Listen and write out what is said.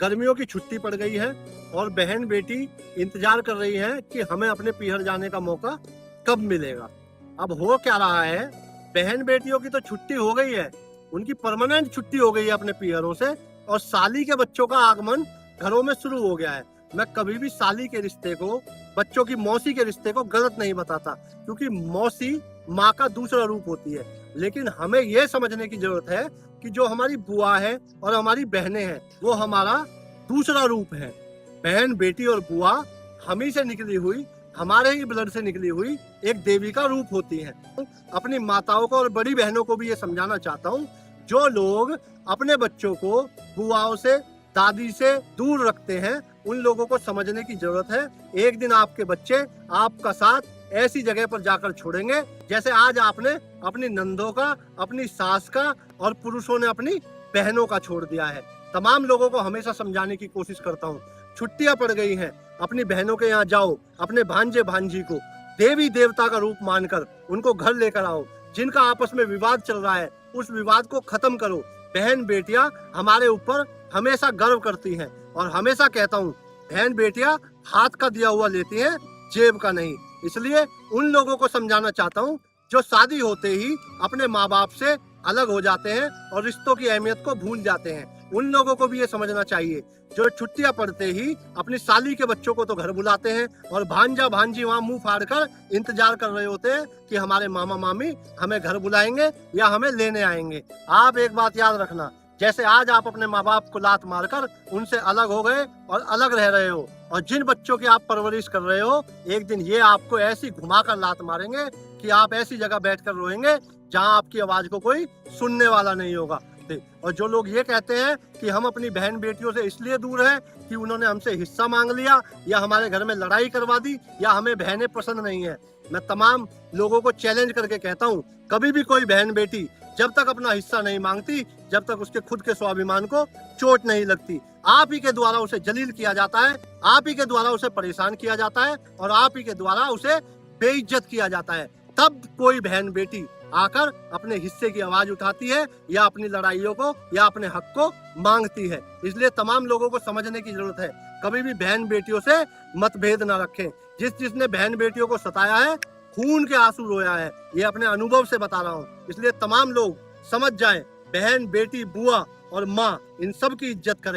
गर्मियों की छुट्टी पड़ गई है और बहन बेटी इंतजार कर रही है कि हमें अपने पीहर जाने का मौका कब मिलेगा। अब हो क्या रहा है, बहन बेटियों की तो छुट्टी हो गई है, उनकी परमानेंट छुट्टी हो गई है अपने पीहरों से, और साली के बच्चों का आगमन घरों में शुरू हो गया है। मैं कभी भी साली के रिश्ते को, बच्चों की मौसी के रिश्ते को गलत नहीं बताता, क्योंकि मौसी माँ का दूसरा रूप होती है। लेकिन हमें यह समझने की जरूरत है कि जो हमारी बुआ है और हमारी बहनें हैं वो हमारा दूसरा रूप है। बहन बेटी और बुआ हम ही से निकली हुई, हमारे ही ब्लड से निकली हुई एक देवी का रूप होती है। अपनी माताओं को और बड़ी बहनों को भी ये समझाना चाहता हूँ, जो लोग अपने बच्चों को बुआओं से, दादी से दूर रखते हैं, उन लोगों को समझने की जरूरत है। एक दिन आपके बच्चे आपका साथ ऐसी जगह पर जाकर छोड़ेंगे जैसे आज आपने अपनी नंदों का, अपनी सास का और पुरुषों ने अपनी बहनों का छोड़ दिया है। तमाम लोगों को हमेशा समझाने की कोशिश करता हूँ, छुट्टियां पड़ गई हैं, अपनी बहनों के यहाँ जाओ, अपने भांजे भांजी को देवी देवता का रूप मानकर उनको घर लेकर आओ। जिनका आपस में विवाद चल रहा है उस विवाद को खत्म करो। बहन बेटियां हमारे ऊपर हमेशा गर्व करती हैं, और हमेशा कहता हूँ, बहन बेटियां हाथ का दिया हुआ लेती हैं, जेब का नहीं। इसलिए उन लोगों को समझाना चाहता हूँ जो शादी होते ही अपने माँ बाप से अलग हो जाते हैं और रिश्तों की अहमियत को भूल जाते हैं। उन लोगों को भी ये समझना चाहिए जो छुट्टियां पड़ते ही अपनी साली के बच्चों को तो घर बुलाते हैं और भांजा भांजी वहाँ मुंह फाड़ कर इंतजार कर रहे होते हैं कि हमारे मामा मामी हमें घर बुलाएंगे या हमें लेने आएंगे। आप एक बात याद रखना, जैसे आज आप अपने माँ बाप को लात मारकर उनसे अलग हो गए और अलग रह रहे हो, और जिन बच्चों की आप परवरिश कर रहे हो, एक दिन ये आपको ऐसी घुमाकर लात मारेंगे कि आप ऐसी जगह बैठकर रोएंगे जहां आपकी आवाज को कोई सुनने वाला नहीं होगा। और जो लोग ये कहते हैं कि हम अपनी बहन बेटियों से इसलिए दूर हैं कि उन्होंने हमसे हिस्सा मांग लिया या हमारे घर में लड़ाई करवा दी या हमें बहनें पसंद नहीं है, मैं तमाम लोगों को चैलेंज करके कहता हूँ, कभी भी कोई बहन बेटी जब तक अपना हिस्सा नहीं मांगती, जब तक उसके खुद के स्वाभिमान को चोट नहीं लगती, आप ही के द्वारा उसे जलील किया जाता है, आप ही के द्वारा उसे परेशान किया जाता है और आप ही के द्वारा उसे बेइज्जत किया जाता है, तब कोई बहन बेटी आकर अपने हिस्से की आवाज उठाती है या अपनी लड़ाइयों को या अपने हक को मांगती है। इसलिए तमाम लोगों को समझने की जरूरत है, कभी भी बहन बेटियों से मतभेद न रखें। जिसने बहन बेटियों को सताया है, खून के आंसू रोया है, ये अपने अनुभव से बता रहा हूँ। इसलिए तमाम लोग समझ जाएं, बहन बेटी बुआ और माँ इन सब की इज्जत करें।